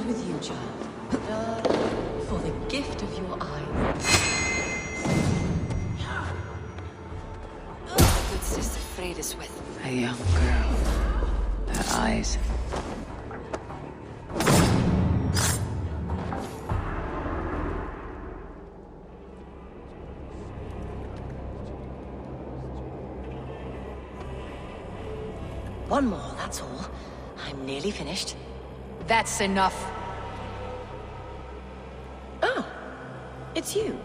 with you, child. For the gift of your eyes. Good sister freed us with. A young girl. Her eyes. One more, that's all. I'm nearly finished. That's enough. Oh, it's you.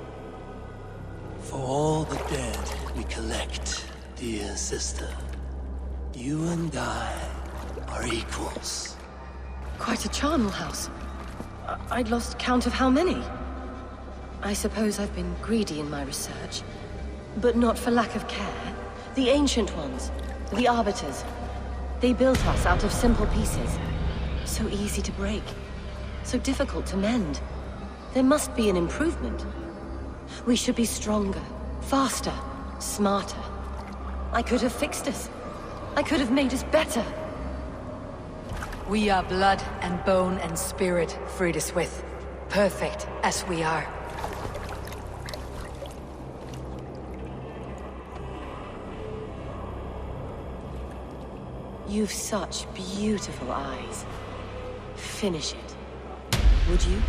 For all the dead we collect, dear sister, you and I are equals. Quite a charnel house. I'd lost count of how many. I suppose I've been greedy in my research. But not for lack of care. The ancient ones, the arbiters, they built us out of simple pieces. So easy to break. So difficult to mend. There must be an improvement. We should be stronger, faster, smarter. I could have fixed us. I could have made us better. We are blood and bone and spirit, freed us with. Perfect as we are. You've such beautiful eyes. Finish it. Would you?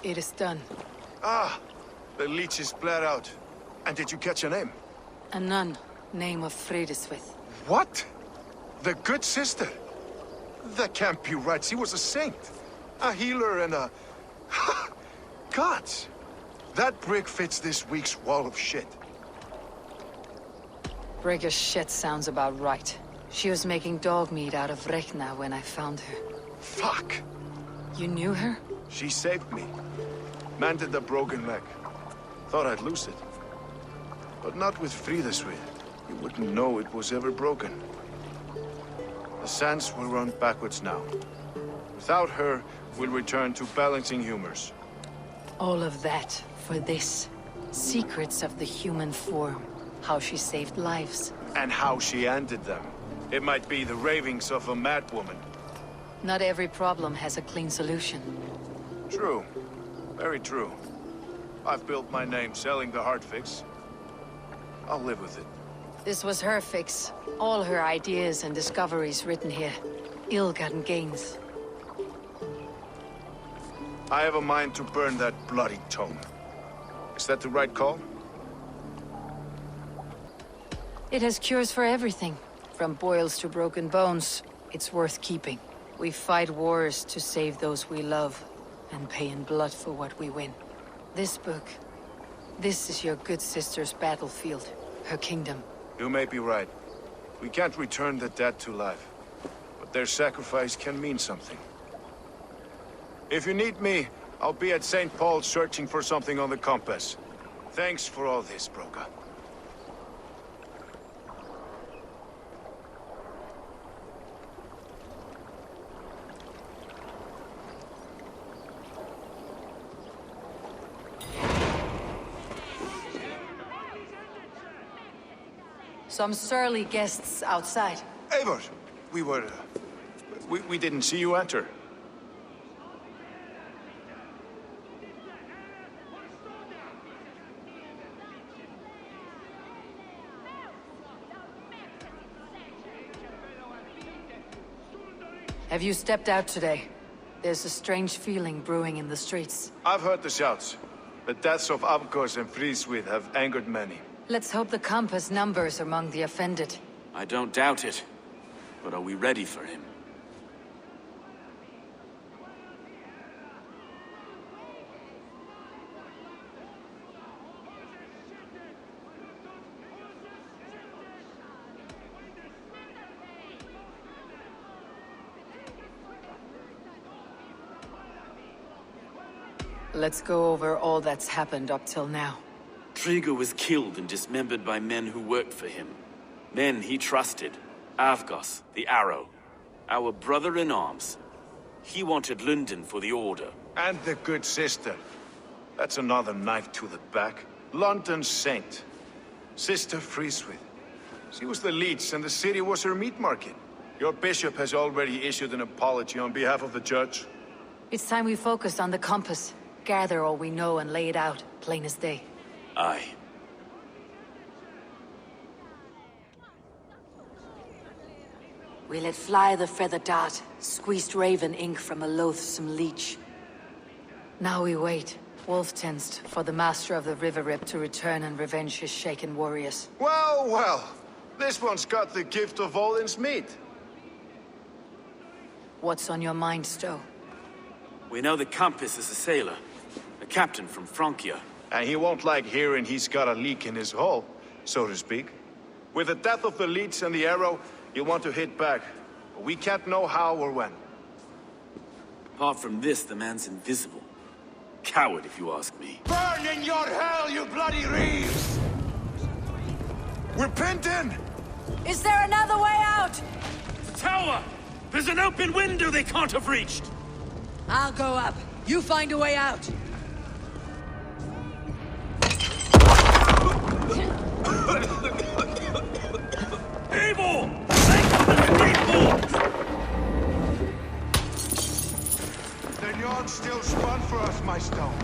It is done. Ah, the leech is bled out. And did you catch her name? A nun, name of Frideswith. What? The good sister? That can't be right. She was a saint. A healer and a... Gods! That brick fits this week's wall of shit. Brick of shit sounds about right. She was making dog meat out of Rekna when I found her. Fuck! You knew her? She saved me. Mended the broken leg. Thought I'd lose it. But not with Frideswith. You wouldn't know it was ever broken. The sands will run backwards now. Without her, we'll return to balancing humors. All of that for this. Secrets of the human form. How she saved lives. And how she ended them. It might be the ravings of a madwoman. Not every problem has a clean solution. True. Very true. I've built my name selling the heart fix. I'll live with it. This was her fix. All her ideas and discoveries written here. Ill-gotten gains. I have a mind to burn that bloody tome. Is that the right call? It has cures for everything. From boils to broken bones. It's worth keeping. We fight wars to save those we love. And pay in blood for what we win. This book. This is your good sister's battlefield. Her kingdom. You may be right. We can't return the dead to life. But their sacrifice can mean something. If you need me, I'll be at St. Paul's searching for something on the compass. Thanks for all this, Broca. Some surly guests outside. Eivor! We didn't see you enter. Have you stepped out today? There's a strange feeling brewing in the streets. I've heard the shouts. The deaths of Avgos and Frideswith have angered many. Let's hope the compass numbers among the offended. I don't doubt it. but are we ready for him? Let's go over all that's happened up till now. Trigger was killed and dismembered by men who worked for him. Men he trusted. Avgos, the Arrow. Our brother in arms. He wanted London for the Order. And the good sister. That's another knife to the back. London Saint. Sister Freeswith. She was the leech and the city was her meat market. Your bishop has already issued an apology on behalf of the church. It's time we focus on the compass. Gather all we know and lay it out, plain as day. Aye. We let fly the feather dart, squeezed raven ink from a loathsome leech. Now we wait, wolf-tensed, for the master of the river rip to return and revenge his shaken warriors. Well, well. This one's got the gift of Odin's meat. What's on your mind, Stowe? We know the compass is a sailor. A captain from Francia. And he won't like hearing he's got a leak in his hull, so to speak. With the death of the leech and the arrow, you'll want to hit back. But we can't know how or when. Apart from this, the man's invisible. Coward, if you ask me. Burn in your hell, you bloody reeves! We're pinned in! Is there another way out? The tower! There's an open window they can't have reached! I'll go up. You find a way out. Eivor! Take the The yard's still spun for us, my stone.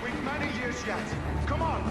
We've many years yet. Come on!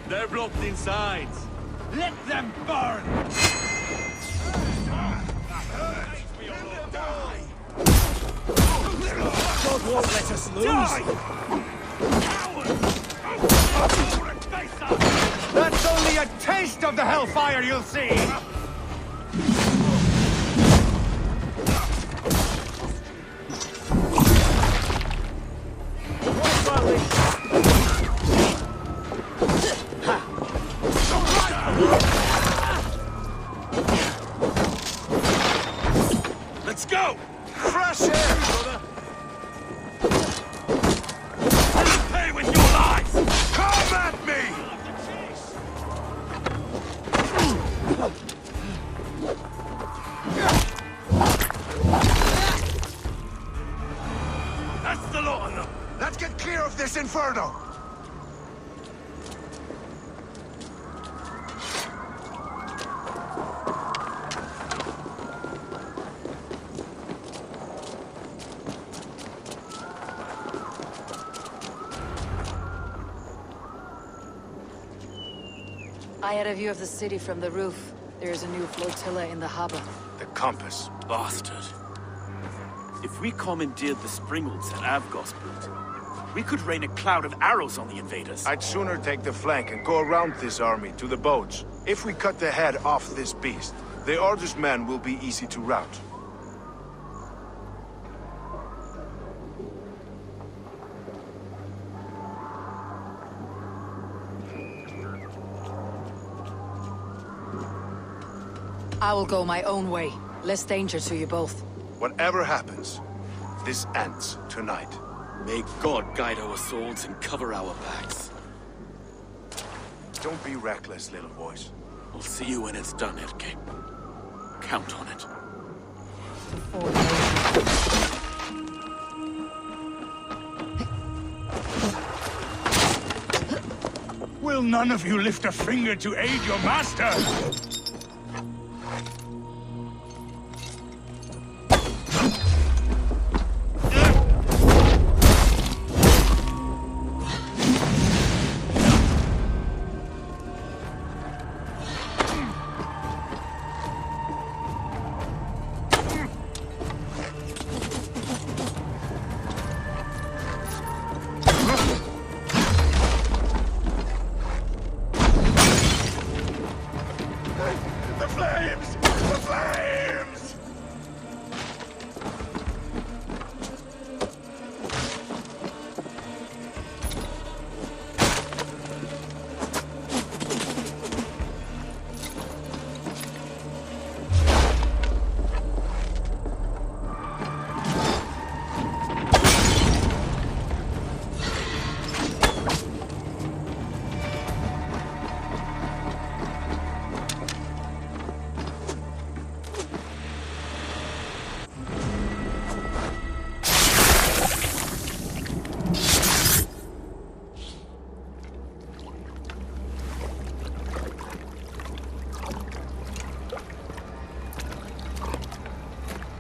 They're blocked inside. Let them burn! God won't let us lose. That's only a taste of the hellfire you'll see! Let's go! Fresh air, brother! I'll pay with your lives! Come at me! That's the lot of them! Let's get clear of this inferno! I had a view of the city from the roof. There's a new flotilla in the harbor. The compass. Bastard. If we commandeered the springalds that Avgos built, We could rain a cloud of arrows on the invaders. I'd sooner take the flank and go around this army to the boats. If we cut the head off this beast, the Order's men will be easy to rout. I will go my own way. Less danger to you both. Whatever happens, this ends tonight. May God guide our swords and cover our backs. Don't be reckless, little boys. We'll see you when it's done, Erke. Count on it. Will none of you lift a finger to aid your master?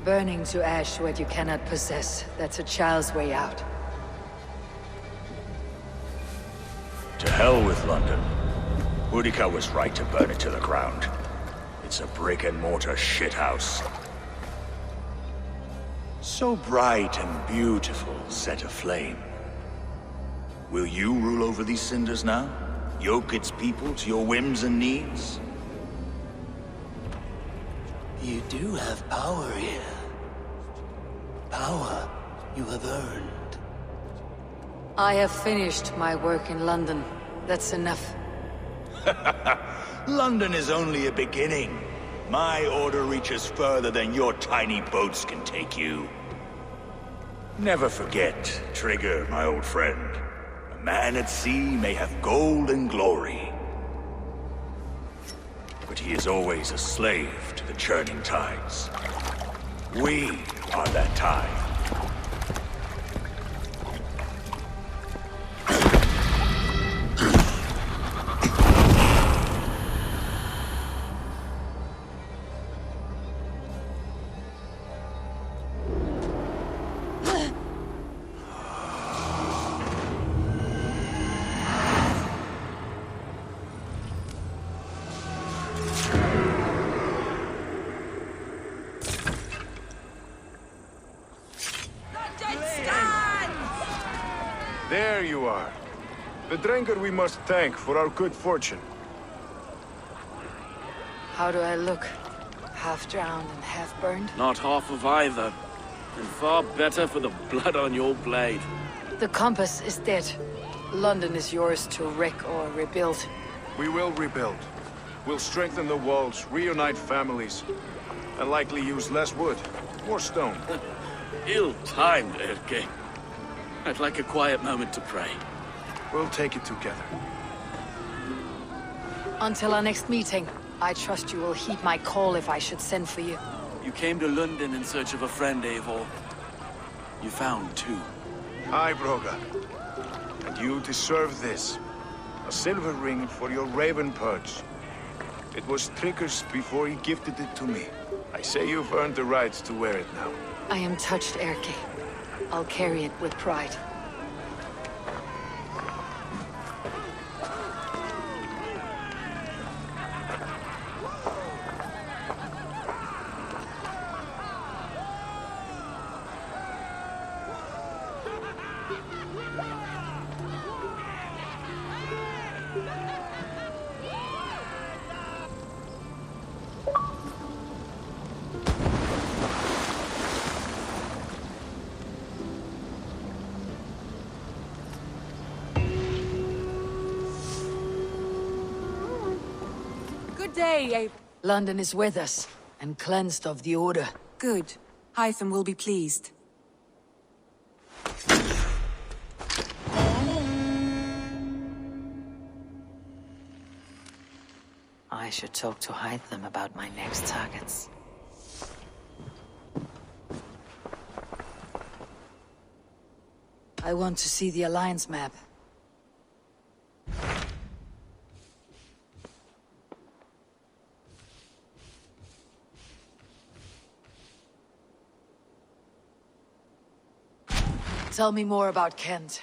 Burning to ash what you cannot possess. That's a child's way out. To hell with London. Boudica was right to burn it to the ground. It's a brick-and-mortar shithouse. So bright and beautiful, set aflame. Will you rule over these cinders now? Yoke its people to your whims and needs? You do have power here. Power you have earned. I have finished my work in London. That's enough. London is only a beginning. My order reaches further than your tiny boats can take you. Never forget, Trigger, my old friend. A man at sea may have gold and glory, but he is always a slave to the churning tides. We are that tide. There you are. The Drenker we must thank for our good fortune. How do I look? Half drowned and half burned? Not half of either. And far better for the blood on your blade. The compass is dead. London is yours to wreck or rebuild. We will rebuild. We'll strengthen the walls, reunite families, and likely use less wood, more stone. Ill-timed, Erke. I'd like a quiet moment to pray. We'll take it together. Until our next meeting, I trust you will heed my call if I should send for you. You came to London in search of a friend, Eivor. You found two. Aye, Broga. And you deserve this. A silver ring for your raven perch. It was Trigger's before he gifted it to me. I say you've earned the right to wear it now. I am touched, Erke. I'll carry it with pride. Good day, Eivor. London is with us, and cleansed of the Order. Good. Hytham will be pleased. I should talk to Hytham about my next targets. I want to see the Alliance map. Tell me more about Kent.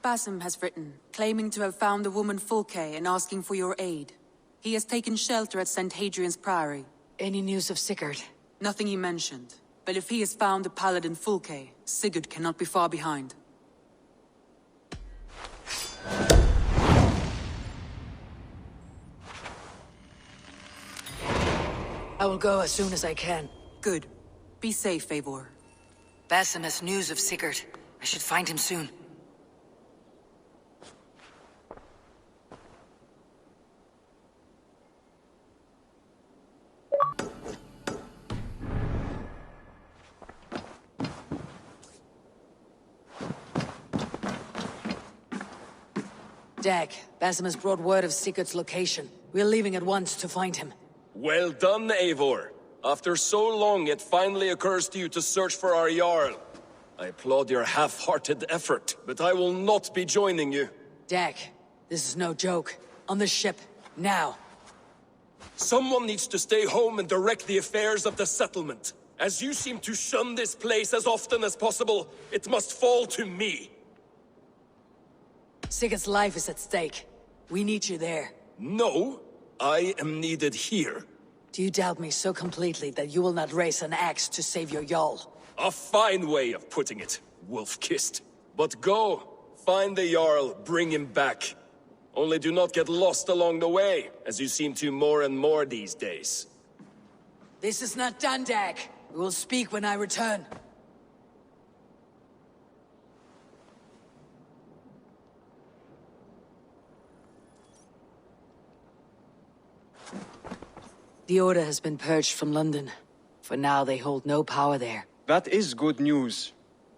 Basim has written, claiming to have found the woman Fulke and asking for your aid. He has taken shelter at St. Hadrian's Priory. Any news of Sigurd? Nothing he mentioned. But if he has found the paladin Fulke, Sigurd cannot be far behind. I will go as soon as I can. Good. Be safe, Eivor. Basim has news of Sigurd. I should find him soon. Dag, Basim has brought word of Sigurd's location. We're leaving at once to find him. Well done, Eivor. After so long, it finally occurs to you to search for our Jarl. I applaud your half-hearted effort, but I will not be joining you. Dag, this is no joke. On the ship, now. Someone needs to stay home and direct the affairs of the settlement. As you seem to shun this place as often as possible, it must fall to me. Sigurd's life is at stake. We need you there. No, I am needed here. Do you doubt me so completely that you will not raise an axe to save your Jarl? A fine way of putting it, wolf-kissed. But go, find the Jarl, bring him back. Only do not get lost along the way, as you seem to more and more these days. This is not done, Dag. We will speak when I return. The Order has been purged from London. For now, they hold no power there. That is good news.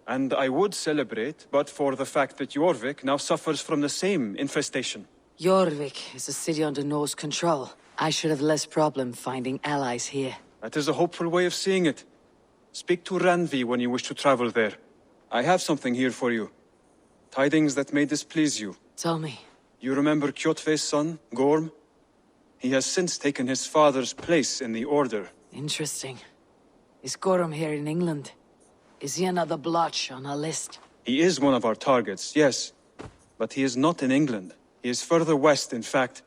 And I would celebrate, but for the fact that Jorvik now suffers from the same infestation. Jorvik is a city under Norse control. I should have less problem finding allies here. That is a hopeful way of seeing it. Speak to Randvi when you wish to travel there. I have something here for you. Tidings that may displease you. Tell me. You remember Kjotve's son, Gorm? He has since taken his father's place in the Order. Interesting. Is Gorm here in England? Is he another blotch on our list? He is one of our targets, yes. But he is not in England. He is further west, in fact.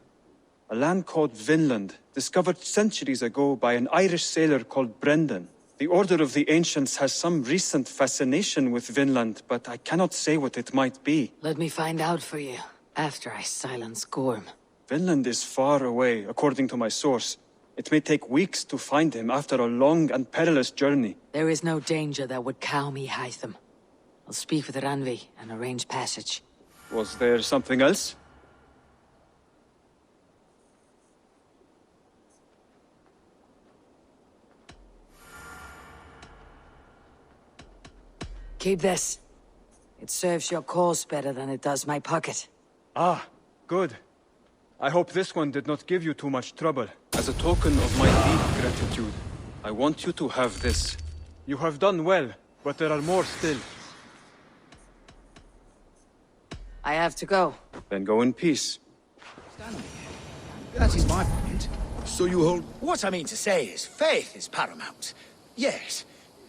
A land called Vinland, discovered centuries ago by an Irish sailor called Brendan. The Order of the Ancients has some recent fascination with Vinland, but I cannot say what it might be. Let me find out for you, after I silence Gorm. Vinland is far away, according to my source. It may take weeks to find him after a long and perilous journey. There is no danger that would cow me, Hytham. I'll speak with Randvi and arrange passage. Was there something else? Keep this. It serves your cause better than it does my pocket. Ah, good. I hope this one did not give you too much trouble. As a token of my deep gratitude, I want you to have this. You have done well, but there are more still. I have to go. Then go in peace. That is my point. So you hold... What I mean to say is, faith is paramount. Yes,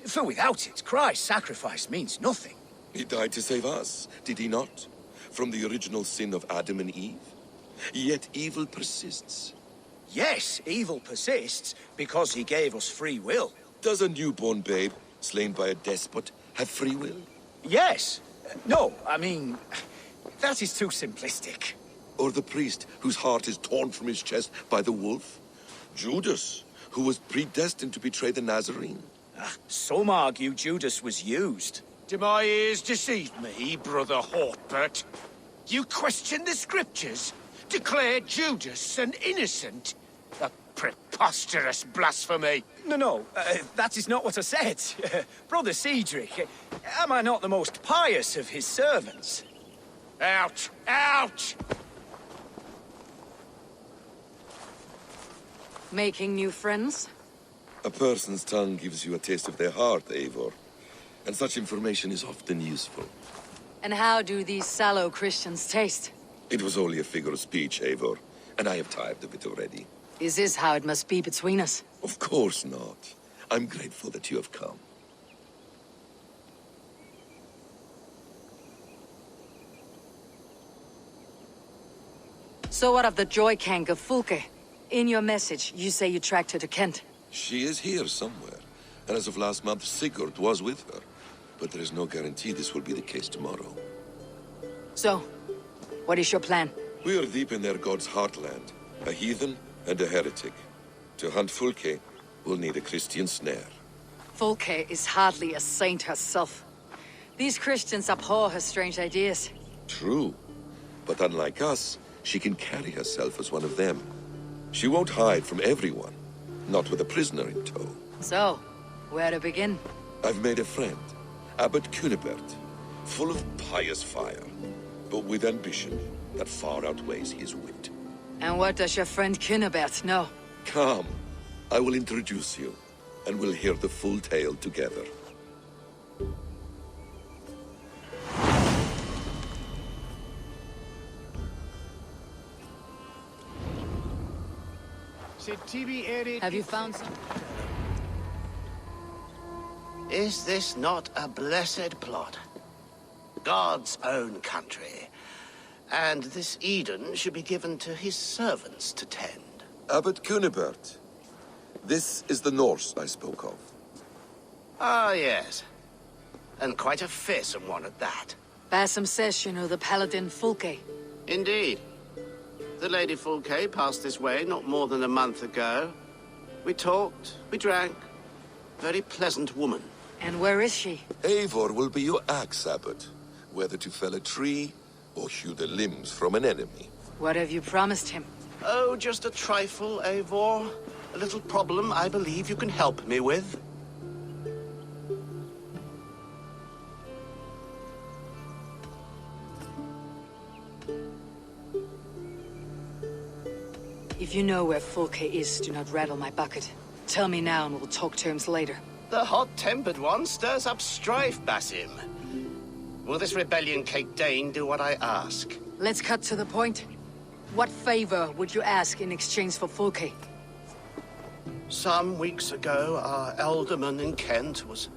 for without it, Christ's sacrifice means nothing. He died to save us, did he not? From the original sin of Adam and Eve? Yet evil persists. Yes, evil persists, because he gave us free will. Does a newborn babe, slain by a despot, have free will? Yes. No, I mean, that is too simplistic. Or the priest whose heart is torn from his chest by the wolf? Judas, who was predestined to betray the Nazarene? Some argue Judas was used. Do my ears deceive me, Brother Hortbert? You question the scriptures? Declare Judas an innocent? preposterous blasphemy! No, that is not what I said. Brother Cedric, am I not the most pious of his servants? Out! Out! Making new friends? A person's tongue gives you a taste of their heart, Eivor. And such information is often useful. And how do these sallow Christians taste? It was only a figure of speech, Eivor. And I have tired of it already. Is this how it must be between us? Of course not. I'm grateful that you have come. So what of the Joy Kank of Fulke? In your message, you say you tracked her to Kent. She is here somewhere. And as of last month, Sigurd was with her. But there is no guarantee this will be the case tomorrow. So, what is your plan? We are deep in their god's heartland. A heathen and a heretic. To hunt Fulke, we'll need a Christian snare. Fulke is hardly a saint herself. These Christians abhor her strange ideas. True. But unlike us, she can carry herself as one of them. She won't hide from everyone. Not with a prisoner in tow. So, where to begin? I've made a friend. Abbot Cunibert. Full of pious fire. But with ambition that far outweighs his wit. And what does your friend Cunibert know? Come. I will introduce you. And we'll hear the full tale together. Have you found some? Is this not a blessed plot? God's own country. And this Eden should be given to his servants to tend. Abbot Cunibert. This is the Norse I spoke of. Ah, yes. And quite a fearsome one at that. Bassam says you know the paladin Fulke. Indeed. The Lady Fulke passed this way not more than a month ago. We talked, we drank. Very pleasant woman. And where is she? Eivor will be your axe, Abbot. Whether to fell a tree or hew the limbs from an enemy. What have you promised him? Oh, just a trifle, Eivor. A little problem I believe you can help me with. If you know where Fulke is, do not rattle my bucket. Tell me now and we'll talk terms later. The hot-tempered one stirs up strife, Basim. Will this rebellion-caked Dane do what I ask? Let's cut to the point. What favor would you ask in exchange for Fulke? Some weeks ago, our alderman in Kent was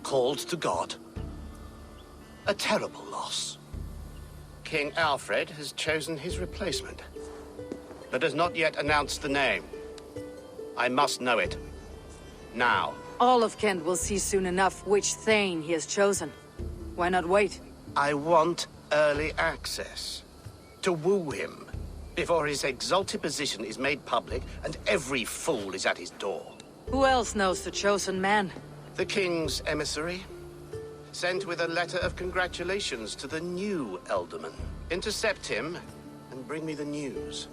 called to God. A terrible loss. King Alfred has chosen his replacement, but has not yet announced the name. I must know it. Now. All of Kent will see soon enough which Thane he has chosen. Why not wait? I want early access. To woo him, before his exalted position is made public and every fool is at his door. Who else knows the chosen man? The king's emissary. Sent with a letter of congratulations to the new alderman. Intercept him and bring me the news.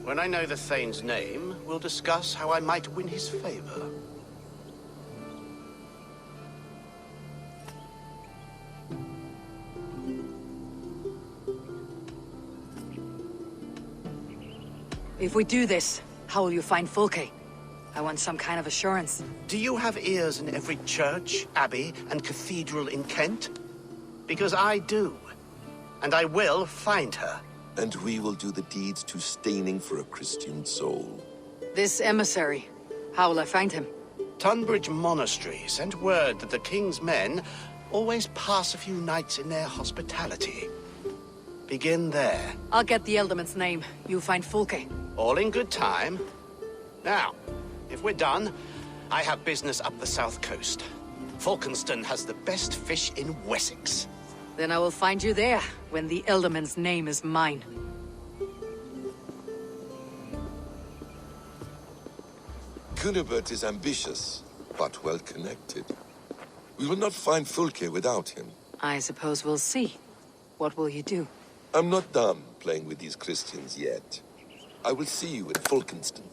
When I know the Thane's name, we'll discuss how I might win his favor. If we do this, how will you find Fulke? I want some kind of assurance. Do you have ears in every church, abbey, and cathedral in Kent? Because I do. And I will find her. And we will do the deeds too staining for a Christian soul. This emissary, how will I find him? Tunbridge Monastery sent word that the king's men always pass a few nights in their hospitality. Begin there. I'll get the Elderman's name. You find Fulke. All in good time. Now, if we're done, I have business up the south coast. Falkenston has the best fish in Wessex. Then I will find you there, when the Elderman's name is mine. Cunibert is ambitious, but well-connected. We will not find Fulke without him. I suppose we'll see. What will you do? I'm not done playing with these Christians yet. I will see you in Falkenston.